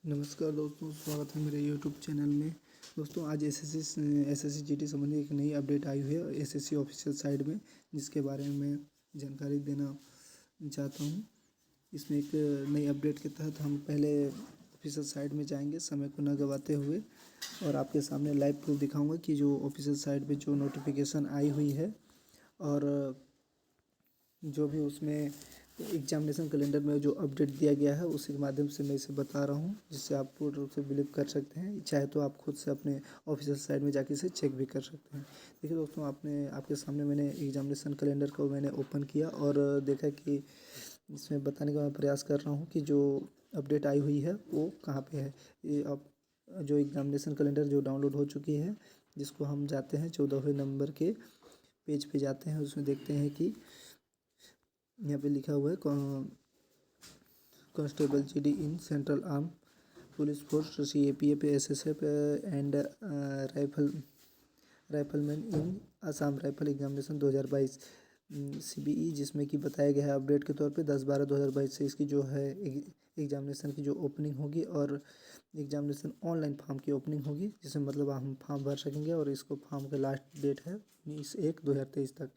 नमस्कार दोस्तों, स्वागत है मेरे यूट्यूब चैनल में। दोस्तों आज एसएससी जीडी संबंधी एक नई अपडेट आई हुई है एसएससी ऑफिशियल साइट में, जिसके बारे में मैं जानकारी देना चाहता हूं। इसमें एक नई अपडेट के तहत हम पहले ऑफिशियल साइट में जाएंगे समय को न गवाते हुए, और आपके सामने लाइव प्रूफ दिखाऊंगा कि जो ऑफिशियल साइट पे जो नोटिफिकेशन आई हुई है और जो भी उसमें एग्जामिनेशन कैलेंडर में जो अपडेट दिया गया है उसी के माध्यम से मैं इसे बता रहा हूँ, जिससे आप पूर्ण रूप से बिलीव कर सकते हैं। चाहे तो आप खुद से अपने ऑफिशियल साइट में जाके इसे चेक भी कर सकते हैं। देखिए दोस्तों, आपके सामने मैंने एग्जामिनेशन कैलेंडर को मैंने ओपन किया और देखा कि इसमें बताने का मैं प्रयास कर रहा हूँ कि जो अपडेट आई हुई है वो कहाँ पर है। ये अब जो एग्जामिनेशन कैलेंडर जो डाउनलोड हो चुकी है, जिसको हम जाते हैं 14वें नंबर के पेज पे जाते हैं, उसमें देखते हैं कि यहाँ पे लिखा हुआ है constable GD in central arm police force CAPF SSF and rifleman in Assam rifle examination 2022 CBE, जिसमें कि बताया गया है अपडेट के तौर पे 10/12/2022 से इसकी जो है एग्जामिनेशन की जो ओपनिंग होगी और एग्जामिनेशन ऑनलाइन फॉर्म की ओपनिंग होगी, जिसमें मतलब हम फॉर्म भर सकेंगे। और इसको फॉर्म का लास्ट डेट है 19/1/2023 तक।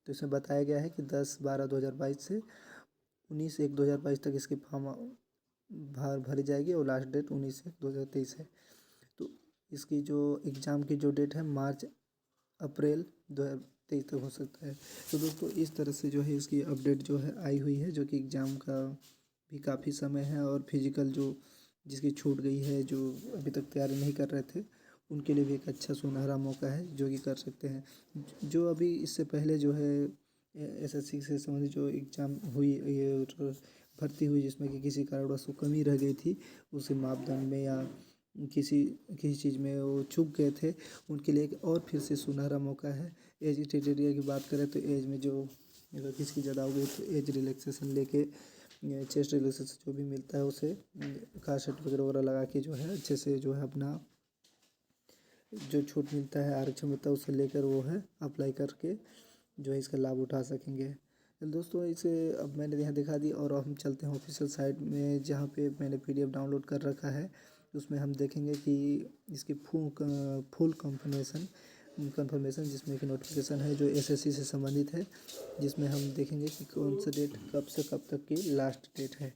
तो इसमें बताया गया है कि 10/12/2022 से 19/1/2022 तक इसकी फॉर्म भरी जाएगी और लास्ट डेट 19/1/2023 है। तो इसकी जो एग्ज़ाम की जो डेट है मार्च अप्रैल 2023 तक हो सकता है। तो दोस्तों इस तरह से जो है इसकी अपडेट जो है आई हुई है, जो कि एग्ज़ाम का भी काफ़ी समय है और फिजिकल जो जिसकी छूट गई है, जो अभी तक तैयारी नहीं कर रहे थे, उनके लिए भी एक अच्छा सुनहरा मौका है जो कि कर सकते हैं। जो अभी इससे पहले जो है एसएससी से संबंधित जो एग्ज़ाम हुई, ये भर्ती हुई, जिसमें कि किसी कारणवश वो कमी रह गई थी उसी मापदंड में या किसी किसी चीज़ में वो चूक गए थे, उनके लिए एक और फिर से सुनहरा मौका है। एज क्राइटेरिया की बात करें तो एज में जो अगर किसी की ज़्यादा हो गई तो एज रिलैक्सेशन लेके चेस्ट रिलैक्सेशन जो भी मिलता है उसे कास्ट सर्टिफिकेट वगैरह लगा के जो है अच्छे से जो है अपना जो छूट मिलता है, आरक्षण मिलता है, उसे लेकर वो है अप्लाई करके जो है इसका लाभ उठा सकेंगे। तो दोस्तों इसे अब मैंने यहाँ दिखा दी और अब हम चलते हैं ऑफिशियल साइट में, जहाँ पे मैंने पीडीएफ डाउनलोड कर रखा है। उसमें हम देखेंगे कि इसकी फुल कंफर्मेशन जिसमें कि नोटिफिकेशन है जो एसएससी से संबंधित है, जिसमें हम देखेंगे कि कौन सा डेट कब से कब तक की लास्ट डेट है।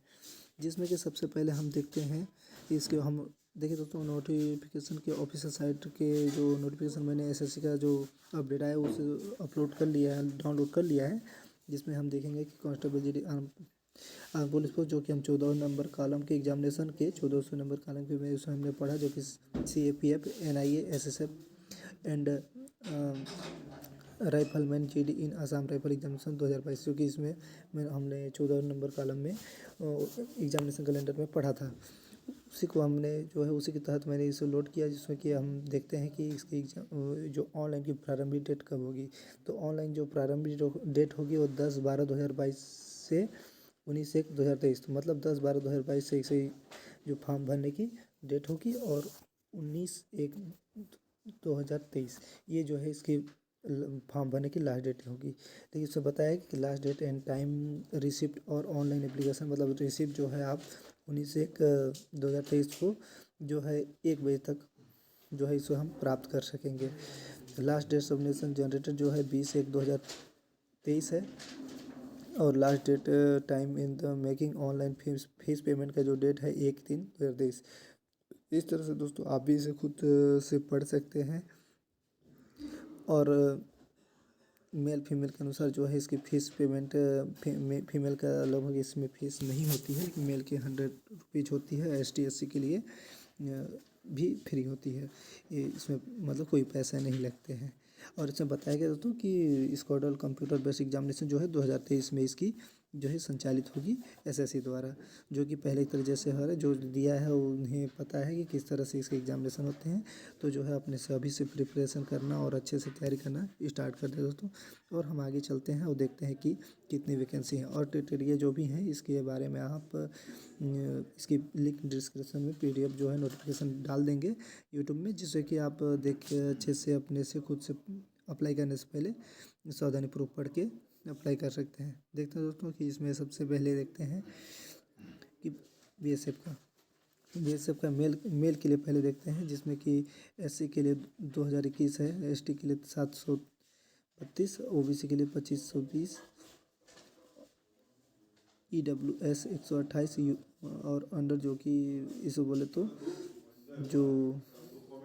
जिसमें कि सबसे पहले हम देखते हैं कि इसके हम देखिए दोस्तों, नोटिफिकेशन के ऑफिशियल साइट के जो नोटिफिकेशन मैंने एसएससी का जो अपडेट आया उसे अपलोड कर लिया है, डाउनलोड कर लिया है। जिसमें हम देखेंगे कि constable GD arm police force, जो कि हम 14 नंबर कॉलम के एग्जामिनेशन के 1400 नंबर कॉलम के में उसमें हमने पढ़ा, जो कि CAPF NIA SSF and rifleman GD in Assam rifle examination 2022, क्योंकि इसमें हमने 14 नंबर कॉलम में एग्जामिनेशन कैलेंडर में पढ़ा था। उसी को हमने जो है उसी के तहत मैंने इसे लोड किया, जिसमें कि हम देखते हैं कि इसकी जो ऑनलाइन की प्रारंभिक डेट कब होगी। तो ऑनलाइन जो प्रारंभिक जो डेट होगी वो 10/12/2022 से 19/1/2023, तो मतलब 10/12/2022 से इसे जो फॉर्म भरने की डेट होगी और 19/1/2023 ये जो है इसकी फॉर्म भरने की लास्ट डेट होगी। लेकिन इसमें बताया है कि last date and time receipt और ऑनलाइन एप्लीकेशन, मतलब रिसिप्ट जो है आप 19/1/2023 को जो है 1 बजे तक जो है इसे हम प्राप्त कर सकेंगे। लास्ट डेट सबमिशन जनरेटेड जो है 20/1/2023 है और last date time in the making online fees payment का जो डेट है 1/3/2023। इस तरह से दोस्तों आप भी इसे खुद से पढ़ सकते हैं। और मेल फीमेल के अनुसार जो है इसकी फ़ीस पेमेंट फीमेल का लगभग इसमें फ़ीस नहीं होती है, लेकिन मेल की 100 रुपीज़ होती है। एसटी एससी के लिए भी फ्री होती है, ये इसमें मतलब कोई पैसे नहीं लगते हैं। और इसमें बताया गया दोस्तों कि स्कॉडल कंप्यूटर बेस्ड एग्जामिनेशन जो है 2023 में इसकी जो है संचालित होगी एसएससी द्वारा, जो कि पहले की तरह जैसे हर जो दिया है उन्हें पता है कि किस तरह से इसके एग्जामिनेशन होते हैं। तो जो है अपने से अभी से प्रिपरेशन करना और अच्छे से तैयारी करना स्टार्ट कर दे दोस्तों। और हम आगे चलते हैं और देखते हैं कि कितनी वैकेंसी है और क्राइटेरिया जो भी हैं इसके बारे में आप इसकी लिंक डिस्क्रिप्शन में पीडीएफ जो है नोटिफिकेशन डाल देंगे यूट्यूब में, जिससे कि आप देख के अच्छे से अपने से खुद से अप्लाई करने से पहले सावधानीपूर्वक पढ़ के अप्लाई कर सकते हैं। देखते हैं दोस्तों कि इसमें सबसे पहले देखते हैं कि बीएसएफ का बीएसएफ का मेल के लिए पहले देखते हैं, जिसमें कि एससी के लिए 2021 है, एसटी के लिए 732, ओबीसी के लिए 2520, ईडब्ल्यूएस 128 और अंडर जो कि इसे बोले तो जो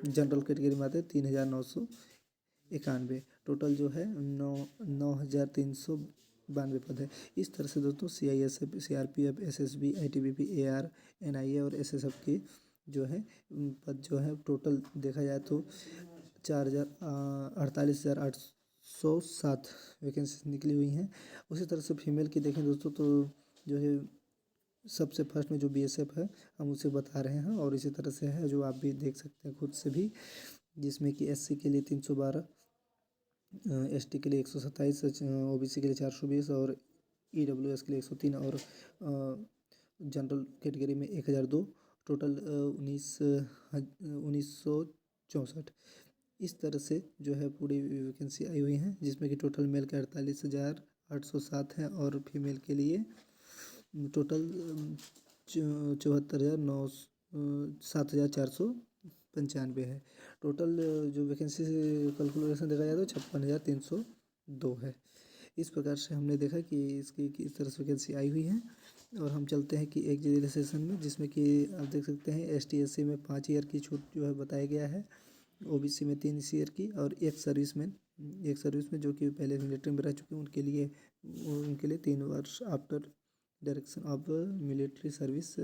जनरल कैटेगरी में आते हैं 3991। टोटल जो है 9392 पद है। इस तरह से दोस्तों CISF, CRPF, SSB, ITBP, AR, NIA और SSF की जो है पद जो है टोटल देखा जाए तो 48,807 वैकेंसी निकली हुई हैं। उसी तरह से फीमेल की देखें दोस्तों तो जो है सबसे फर्स्ट में जो BSF है हम उसे बता रहे हैं, और इसी तरह से है जो आप भी देख सकते हैं खुद से भी, जिसमें कि SC के लिए 312, ST के लिए 127, OBC के लिए 420 और EWS के लिए 103 और जनरल कैटेगरी में 1002, टोटल 1964। इस तरह से जो है पूरी वैकेंसी आई हुई हैं, जिसमें कि टोटल मेल के 48,807 हैं और फीमेल के लिए टोटल 7,495 है। टोटल जो वैकेंसी कैलकुलेशन देखा जाए तो 56,302 है। इस प्रकार से हमने देखा कि इसकी किस तरह से वैकेंसी आई हुई है। और हम चलते हैं कि एक रिलेक्सेशन में, जिसमें कि आप देख सकते हैं ST SC में 5 ईयर की छूट जो है बताया गया है, OBC में 3 ईयर की, और एक सर्विस में जो कि पहले मिलिट्री में रह चुके हैं उनके लिए 3 वर्ष after direction of military service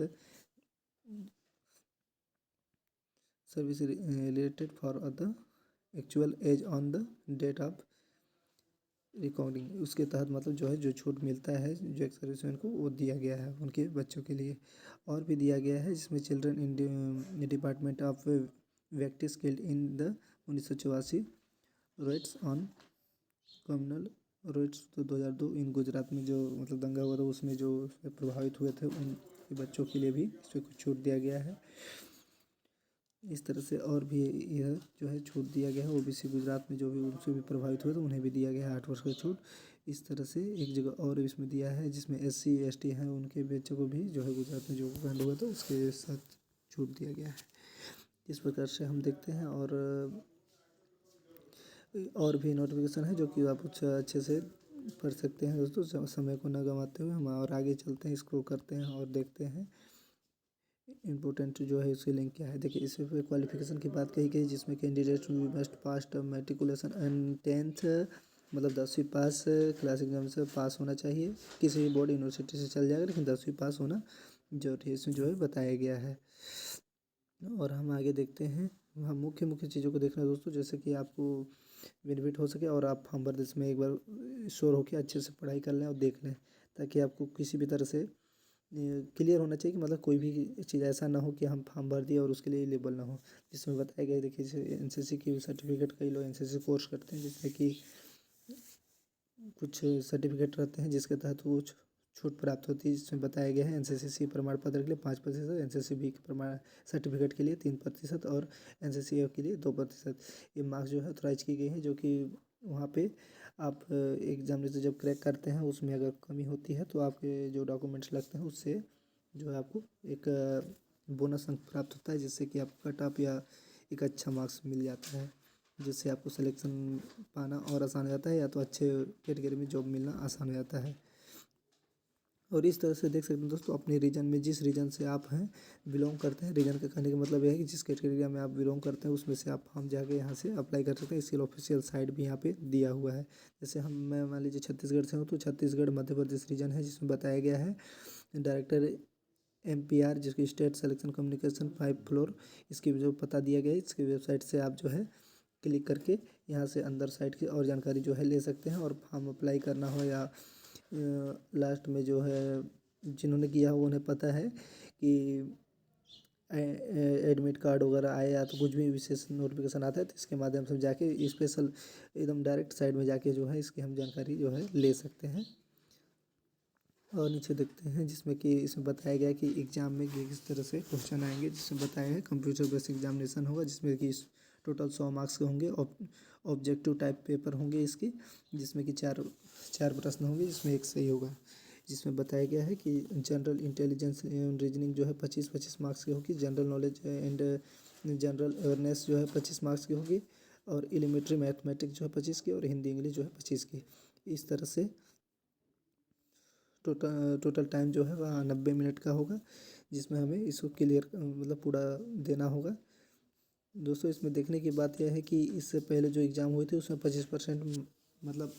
related for the actual age on the date of recording. उसके तहत मतलब जो है जो छूट मिलता है जो एक सर्विसमैन को वो दिया गया है उनके बच्चों के लिए। और भी दिया गया है जिसमें चिल्ड्रन इन डिपार्टमेंट ऑफ व्यक्ति skilled in the 1984 rights on communal riots तो 2002 इन गुजरात में जो मतलब दंगा हुआ था उसमें जो प्रभावित हुए थे उन बच्चों के लिए भी इसमें कुछ छूट दिया गया है। इस तरह से और भी यह जो है छूट दिया गया है। OBC गुजरात में जो भी उनसे भी प्रभावित हुए तो उन्हें भी दिया गया है 8 वर्ष का छूट। इस तरह से एक जगह और इसमें दिया है जिसमें SC ST हैं उनके बच्चों को भी जो है गुजरात में जो कांड हुआ था उसके साथ छूट दिया गया है। इस प्रकार से हम देखते हैं और भी नोटिफिकेशन है जो कि आप अच्छे से पढ़ सकते हैं दोस्तों, समय को न गंवाते हुए हम और आगे चलते हैं, इसको करते हैं और देखते हैं इम्पोर्टेंट जो है उसकी लिंक क्या है। देखिए इसमें क्वालिफिकेशन की बात कही गई, जिसमें candidate must pass matriculation and 10th मतलब 10वीं पास क्लास एग्जाम से पास होना चाहिए। किसी भी बोर्ड यूनिवर्सिटी से चल जाएगा लेकिन 10वीं पास होना जरूरी है, इसमें जो है बताया गया है। और हम आगे देखते हैं, हम मुख्य चीज़ों को देखना है दोस्तों, जैसे कि आपको बेनिफिट हो सके और आप फॉर्म भर इसमें एक बार श्योर होकर अच्छे से पढ़ाई कर लें और देख लें, ताकि आपको किसी भी तरह से क्लियर होना चाहिए कि मतलब कोई भी चीज़ ऐसा ना हो कि हम फॉर्म भर दिए और उसके लिए एलिजिबल ना हो। जिसमें बताया गया देखिए जैसे NCC की सर्टिफिकेट, कई लोग NCC कोर्स करते हैं जिसमें कि कुछ सर्टिफिकेट रहते हैं जिसके तहत वो छूट प्राप्त होती है। जिसमें बताया गया है NCC प्रमाण पत्र के लिए 5%, NCC के प्रमाण सर्टिफिकेट के लिए 3% और NCC के लिए 2%। ये मार्क्स जो है ऑथराइज की गई है, जो कि वहाँ पे आप एग्जामिनेशन जब क्रैक करते हैं उसमें अगर कमी होती है तो आपके जो डॉक्यूमेंट्स लगते हैं उससे जो है आपको एक बोनस अंक प्राप्त होता है, जिससे कि आपको कट ऑफ या एक अच्छा मार्क्स मिल जाता है, जिससे आपको सिलेक्शन पाना और आसान हो जाता है या तो अच्छे कैटेगरी में जॉब मिलना आसान हो जाता है। और इस तरह से देख सकते हैं दोस्तों, अपने रीजन में जिस रीजन से आप हैं बिलोंग करते हैं, रीजन का कहने का मतलब यह है कि जिस कैटेगरी में आप बिलोंग करते हैं उसमें से आप फॉर्म जाके यहाँ से अप्लाई कर सकते हैं। इसके लिए ऑफिशियल साइट भी यहाँ पे दिया हुआ है। जैसे मैं मान लीजिए छत्तीसगढ़ से हूँ तो छत्तीसगढ़ मध्य प्रदेश रीजन है, जिसमें बताया गया है डायरेक्टर MPR जिसकी स्टेट सिलेक्शन कम्युनिकेशन 5 फ्लोर, इसकी जो पता दिया गया है इसकी वेबसाइट से आप जो है क्लिक करके यहाँ से अंदर साइट की और जानकारी जो है ले सकते हैं। और फॉर्म अप्लाई करना हो या लास्ट में जो है जिन्होंने किया हो उन्हें पता है कि एडमिट कार्ड वगैरह आए या तो कुछ भी विशेष नोटिफिकेशन आता है तो इसके माध्यम से जाके स्पेशल एकदम डायरेक्ट साइट में जाके जो है इसकी हम जानकारी जो है ले सकते हैं। और नीचे देखते हैं जिसमें कि इसमें बताया गया है कि एग्ज़ाम में किस तरह से क्वेश्चन आएंगे, जिसमें बताया है कंप्यूटर बेस्ड एग्जामिनेशन होगा, जिसमें कि टोटल 100 मार्क्स के होंगे। ऑब्जेक्टिव टाइप पेपर होंगे इसकी, जिसमें कि चार प्रश्न होंगे जिसमें एक सही होगा। जिसमें बताया गया है कि जनरल इंटेलिजेंस एंड रीजनिंग जो है 25-25 मार्क्स की होगी, general knowledge and general awareness जो है 25 मार्क्स की होगी, और एलिमेंट्री मैथमेटिक्स जो है 25 की, और हिंदी इंग्लिश जो है 25 की। इस तरह से टोटल टाइम जो है वह 90 मिनट का होगा, जिसमें हमें इसको क्लियर मतलब पूरा देना होगा। दोस्तों इसमें देखने की बात यह है कि इससे पहले जो एग्ज़ाम हुए थे उसमें 25% मतलब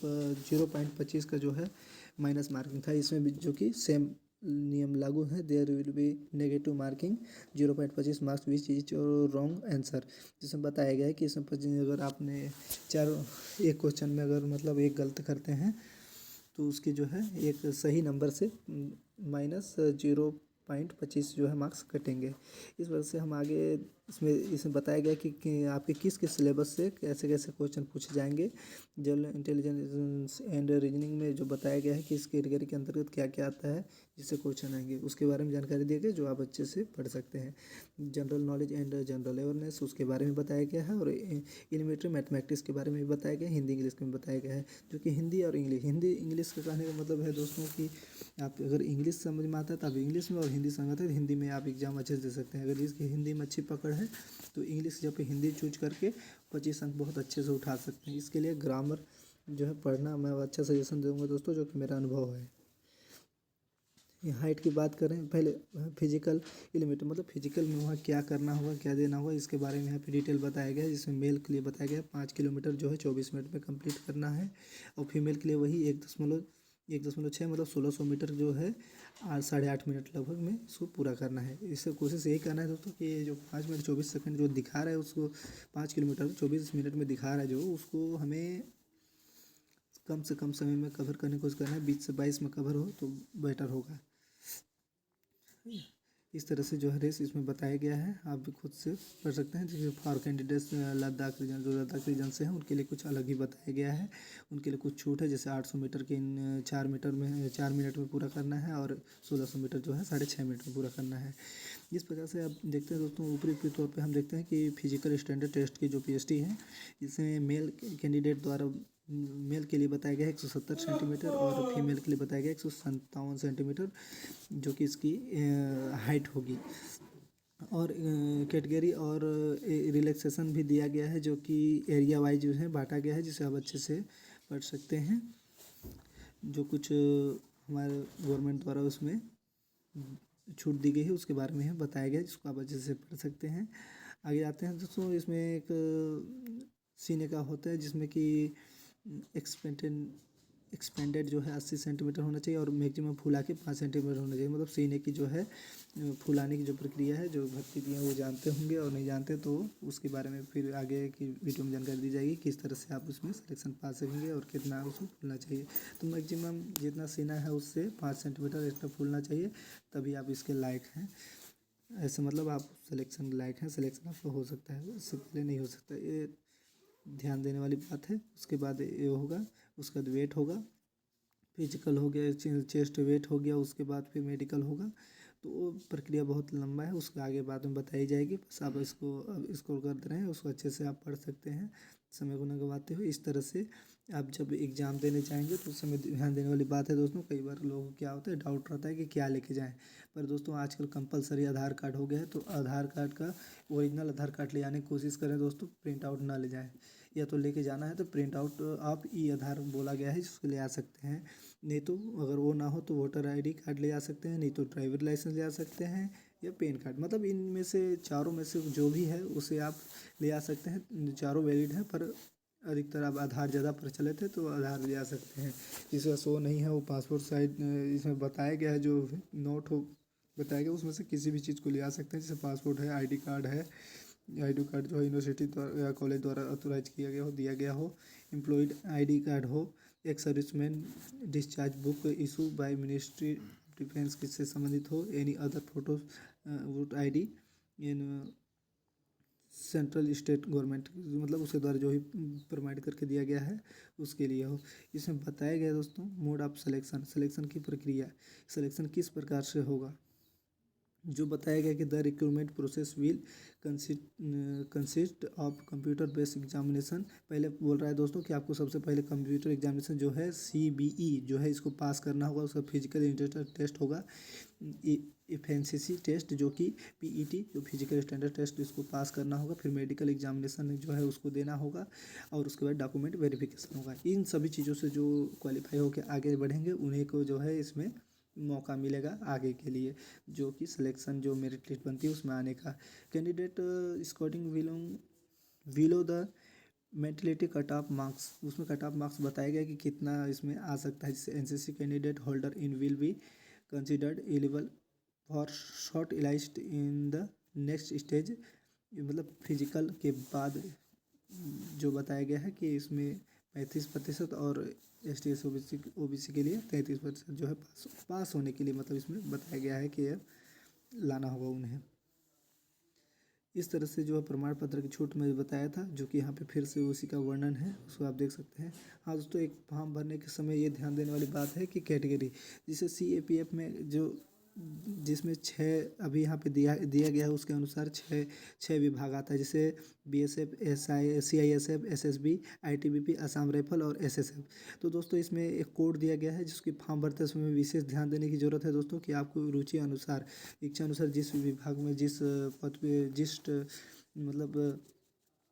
0.25 का जो है माइनस मार्किंग था। इसमें भी जो कि सेम नियम लागू है, there will be negative marking 0.25 marks which is wrong answer. जिसमें बताया गया है कि इसमें अगर आपने एक क्वेश्चन में अगर मतलब एक गलत करते हैं तो उसके जो है एक सही नंबर से -0.25 जो है मार्क्स कटेंगे। इस वजह से हम आगे इसमें बताया गया कि आपके किस किस सिलेबस से कैसे कैसे क्वेश्चन पूछे जाएंगे। जनरल इंटेलिजेंस एंड रीजनिंग में जो बताया गया है कि इस कैटेगरी के अंतर्गत क्या क्या आता है जिससे क्वेश्चन आएंगे, उसके बारे में जानकारी दी गई जो आप अच्छे से पढ़ सकते हैं। General knowledge and general awareness उसके बारे में बताया गया है, और एलिमेंट्री मैथमेटिक्स के बारे में भी बताया गया है, हिंदी इंग्लिश में बताया गया है। जो कि हिंदी और इंग्लिश, हिंदी इंग्लिश का कहने का मतलब है दोस्तों कि आप अगर इंग्लिश समझ में आता है तो आप इंग्लिश में, और हिंदी समझ में आता है तो हिंदी में आप एग्जाम अच्छे से दे सकते हैं। अगर जिसकी हिंदी में अच्छी पकड़ है तो इंग्लिश जब हिंदी चूज करके 25 अंक बहुत अच्छे से उठा सकते हैं। इसके लिए ग्रामर जो है पढ़ना मैं अच्छा सजेशन दूंगा दोस्तों, जो कि मेरा अनुभव है। हाइट की बात करें पहले, फिजिकल एलिमेंट मतलब फिजिकल में वहाँ क्या करना होगा क्या देना होगा इसके बारे में यहाँ पे डिटेल बताया गया है। जिसमें मेल के लिए बताया गया है 5 किलोमीटर जो है 24 मिनट में कंप्लीट करना है, और फीमेल के लिए वही 1.6 मतलब 1600 मीटर जो है 8.5 मिनट लगभग में इसको पूरा करना है। इससे कोशिश यही करना है दोस्तों कि ये जो 5 मिनट 24 सेकंड जो दिखा रहा है उसको 5 किलोमीटर 24 मिनट में दिखा रहा है जो, उसको हमें कम से कम समय में कवर करने की कोशिश करना है। 20 से 22 में कवर हो तो बेटर होगा। इस तरह से जो है रेस इसमें बताया गया है, आप भी खुद से पढ़ सकते हैं। जैसे फॉर कैंडिडेट्स लद्दाख रीजन, जो लद्दाख रीजन से हैं उनके लिए कुछ अलग ही बताया गया है। उनके लिए कुछ छूट है, जैसे 800 मीटर के 4 मिनट में पूरा करना है, और 1600 मीटर जो है 6.5 मिनट में पूरा करना है। इस प्रकार से आप देखते हैं दोस्तों, ऊपरी तौर पे हम देखते हैं कि फिजिकल स्टैंडर्ड टेस्ट की जो पीएसटी है, इसमें मेल कैंडिडेट द्वारा मेल के लिए बताया गया है 170 सेंटीमीटर, और फीमेल के लिए बताया गया 157 सेंटीमीटर जो कि इसकी हाइट होगी। और कैटेगरी और रिलैक्सेशन भी दिया गया है, जो कि एरिया वाइज जो है बांटा गया है, जिसे आप अच्छे से पढ़ सकते हैं। जो कुछ हमारे गवर्नमेंट द्वारा उसमें छूट दी गई है उसके बारे में बताया गया है, जिसको आप अच्छे से पढ़ सकते हैं। आगे आते हैं दोस्तों, इसमें एक सीने का होता है जिसमें कि एक्सपेंडेड जो है 80 सेंटीमीटर होना चाहिए, और मैक्सिमम फुला के 5 सेंटीमीटर होना चाहिए। मतलब सीने की जो है फुलाने की जो प्रक्रिया है, जो भर्ती दिए हैं वो जानते होंगे, और नहीं जानते तो उसके बारे में फिर आगे की वीडियो में जानकारी दी जाएगी किस तरह से आप उसमें सिलेक्शन पा सकेंगे और कितना उसको फूलना चाहिए। तो मैक्सिमम जितना सीना है उससे 5 सेंटीमीटर एक्स्ट्रा फूलना चाहिए, तभी आप इसके लायक हैं। ऐसे मतलब आप सिलेक्शन लायक हैं, सिलेक्शन आपका हो सकता है, इससे पहले नहीं हो सकता। ये ध्यान देने वाली बात है। उसके बाद ये होगा, उसका वेट होगा, फिजिकल हो गया, चेस्ट वेट हो गया, उसके बाद फिर मेडिकल होगा। तो वो प्रक्रिया बहुत लंबा है, उसके आगे बाद में बताई जाएगी। बस आप इसको कर रहे हैं, उसको अच्छे से आप पढ़ सकते हैं समय को न गवाते हुए। इस तरह से आप जब एग्ज़ाम देने जाएंगे तो उस समय ध्यान देने वाली बात है दोस्तों। कई बार लोगों को क्या होता है, डाउट रहता है कि क्या लेके जाएं, पर दोस्तों आजकल कंपलसरी आधार कार्ड हो गया है, तो आधार कार्ड का ओरिजिनल आधार कार्ड ले आने की कोशिश करें दोस्तों, प्रिंट आउट ना ले जाएं। या तो लेके जाना है तो प्रिंट आउट आप ई आधार बोला गया है जिसको ले आ सकते हैं, नहीं तो अगर वो ना हो तो वोटर आईडी कार्ड ले आ सकते हैं, नहीं तो ड्राइवर लाइसेंस ले आ सकते हैं, या पैन कार्ड। मतलब इनमें से चारों में से जो भी है उसे आप ले आ सकते हैं। चारों वैलिड हैं, पर अधिकतर अब आधार ज़्यादा प्रचलित है तो आधार ले आ सकते हैं। जिसका शो नहीं है वो पासपोर्ट साइज इसमें बताया गया है, जो नोट हो बताया गया उसमें से किसी भी चीज़ को ले आ सकते हैं। जैसे पासपोर्ट है, आईडी कार्ड है, आईडी कार्ड जो है यूनिवर्सिटी द्वारा या कॉलेज द्वारा ऑथोराइज किया गया हो, दिया गया हो, एम्प्लॉयड आईडी कार्ड हो, एक serviceman discharge book issue by ministry defence किससे संबंधित हो, any other photo vote ID in central state government मतलब उसके द्वारा जो ही प्रोवाइड करके दिया गया है उसके लिए हो। इसमें बताया गया दोस्तों मोड ऑफ सिलेक्शन, सिलेक्शन की प्रक्रिया, सिलेक्शन किस प्रकार से होगा। जो बताया गया कि the recruitment process will consist of computer based examination. पहले बोल रहा है दोस्तों कि आपको सबसे पहले कंप्यूटर एग्जामिनेशन जो है CBE जो है इसको पास करना होगा। उसका फिजिकल इंटरेस्ट टेस्ट होगा, एफएनसीसी टेस्ट जो कि PET जो फिजिकल स्टैंडर्ड टेस्ट, इसको पास करना होगा। फिर मेडिकल एग्जामिनेशन जो है उसको देना होगा, और उसके बाद डॉक्यूमेंट वेरिफिकेशन होगा। इन सभी चीज़ों से जो क्वालिफाई होकर आगे बढ़ेंगे उन्हीं को जो है इसमें मौका मिलेगा आगे के लिए, जो कि सिलेक्शन जो मेरिट लिस्ट बनती है उसमें आने का। Candidate scoring willow the mentality cut off marks, उसमें कट ऑफ मार्क्स बताया गया कि कितना इसमें आ सकता है, जिससे NCC candidate holder in will be considered eligible for shortlisted in the next stage. मतलब फिजिकल के बाद जो बताया गया है कि इसमें 35% और ST OBC के लिए 33% जो है पास होने के लिए, मतलब इसमें बताया गया है कि यह लाना होगा उन्हें। इस तरह से जो है प्रमाण पत्र की छूट में बताया था, जो कि यहाँ पे फिर से उसी का वर्णन है, उसको आप देख सकते हैं। हाँ दोस्तों, एक फॉर्म भरने के समय ये ध्यान देने वाली बात है कि कैटेगरी, जिसे CAPF में जो जिसमें 6 अभी यहाँ पे दिया गया है, उसके अनुसार छः विभाग आता है, जैसे BSF, CISF, SSB, ITBP, Assam rifle और SSF। तो दोस्तों इसमें एक कोड दिया गया है जिसकी फॉर्म भरते समय विशेष ध्यान देने की ज़रूरत है दोस्तों, कि आपको रुचि अनुसार, इच्छा अनुसार जिस विभाग में जिस पद पे जिस मतलब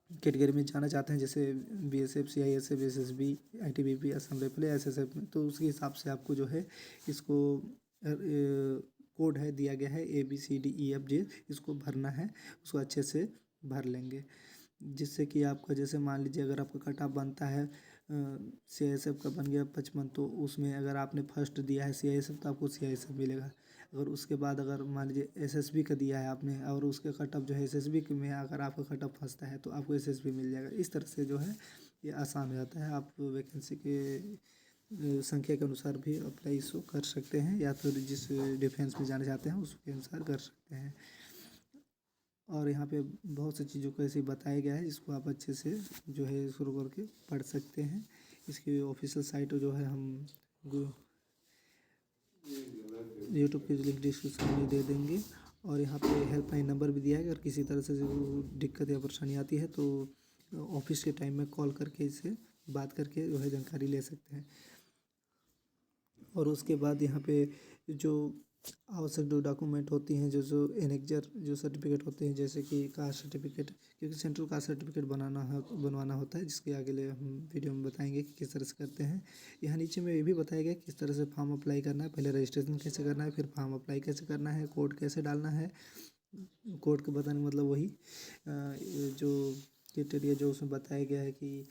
कैटेगरी में जाना चाहते हैं, जैसे BSF, CISF, SSB, ITBP, Assam rifle या SSF में, तो उसके हिसाब से आपको जो है इसको कोड है दिया गया है ABCDEFG, इसको भरना है, उसको अच्छे से भर लेंगे, जिससे कि आपका जैसे मान लीजिए अगर आपका कट ऑफ बनता है CISF का बन गया 55, तो उसमें अगर आपने फर्स्ट दिया है CISF तो आपको CISF मिलेगा। अगर उसके बाद अगर मान लीजिए SSB का दिया है आपने और उसके कट ऑफ जो है SSB में अगर आपका कट ऑफ फंसता है तो आपको SSB मिल जाएगा। इस तरह से जो है ये आसान हो जाता है, आप वैकेंसी के संख्या के अनुसार भी अप्लाई इसको कर सकते हैं, या तो जिस डिफेंस में जाना चाहते हैं उसके अनुसार कर सकते हैं। और यहाँ पे बहुत सी चीज़ों को ऐसे बताया गया है, जिसको आप अच्छे से जो है शुरू करके पढ़ सकते हैं। इसकी ऑफिशियल साइट जो है हम यूट्यूब के लिंक डिस्क्रिप्शन में दे देंगे, और यहाँ पे हेल्पलाइन नंबर भी दिया है। अगर किसी तरह से दिक्कत या परेशानी आती है तो ऑफिस के टाइम में कॉल करके इससे बात करके जो है जानकारी ले सकते हैं। और उसके बाद यहाँ पे जो आवश्यक जो डॉक्यूमेंट होती हैं, जो एनेक्जर जो सर्टिफिकेट होते हैं, जैसे कि कास्ट सर्टिफिकेट, क्योंकि सेंट्रल कास्ट सर्टिफिकेट बनवाना होता है, जिसके आगे ले हम वीडियो में बताएंगे कि किस तरह से करते हैं। यहाँ नीचे में ये भी बताया गया किस तरह से फॉर्म अप्लाई करना है, पहले रजिस्ट्रेशन कैसे करना है, फिर फॉर्म अप्लाई कैसे करना है, कोड कैसे डालना है। कोड के बताने मतलब वही जो क्राइटेरिया जो उसमें बताया गया है कि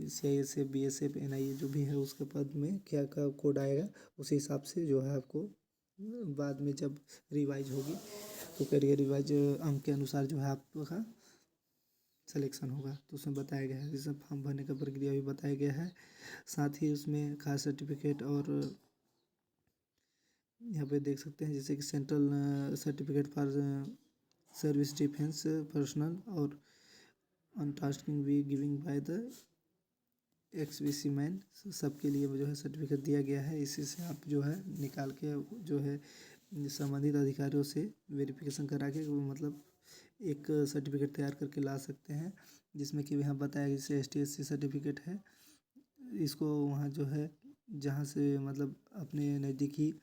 CISF, BSF, NIA जो भी है उसके पद में क्या क्या कोड आएगा, उसी हिसाब से जो है आपको बाद में जब रिवाइज होगी तो करियर रिवाइज अंक के अनुसार जो है आपका सिलेक्शन होगा। तो उसमें बताया गया है, जैसे फॉर्म भरने का प्रक्रिया भी बताया गया है। साथ ही उसमें खास सर्टिफिकेट और यहाँ पे देख सकते हैं जैसे कि central certificate for service defence personnel और अनटास्किंग भी giving by the XBC man, सबके लिए जो है सर्टिफिकेट दिया गया है। इसी से आप जो है निकाल के जो है संबंधित अधिकारियों से वेरिफिकेशन करा के वो मतलब एक सर्टिफिकेट तैयार करके ला सकते हैं, जिसमें कि यहाँ बताया जैसे ST SC सर्टिफिकेट है। इसको वहाँ जो है जहाँ से मतलब अपने नज़दीकी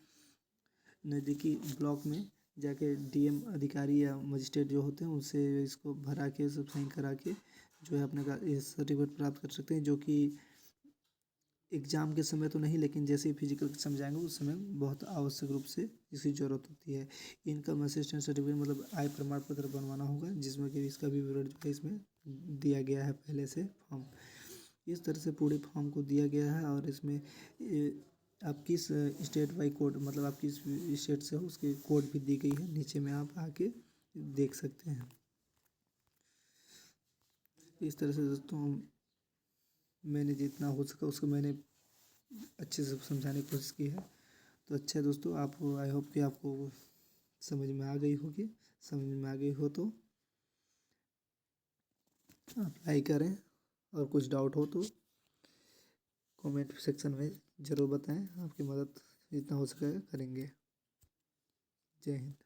ब्लॉक में जाके DM अधिकारी या मजिस्ट्रेट जो होते हैं उनसे इसको भरा के सब साइन करा के जो है अपने का ये सर्टिफिकेट प्राप्त कर सकते हैं, जो कि एग्ज़ाम के समय तो नहीं, लेकिन जैसे ही फिजिकल के समय जाएंगे उस समय बहुत आवश्यक रूप से इसकी ज़रूरत होती है। इनकम असिस्टेंट सर्टिफिकेट मतलब आय प्रमाण पत्र बनवाना होगा, जिसमें कि इसका भी विवरण जो है इसमें दिया गया है पहले से फॉर्म। इस तरह से पूरे फॉर्म को दिया गया है, और इसमें आप किस स्टेट बाई कोड मतलब आप किस स्टेट से हो उसकी कोड भी दी गई है, नीचे में आप आके देख सकते हैं। इस तरह से दोस्तों मैंने जितना हो सका उसको मैंने अच्छे से समझाने की कोशिश की है। तो अच्छा है दोस्तों, आप आई होप कि आपको समझ में आ गई होगी। समझ में आ गई हो तो अप्लाई करें, और कुछ डाउट हो तो कमेंट सेक्शन में ज़रूर बताएं, आपकी मदद जितना हो सकेगा करेंगे। जय हिंद।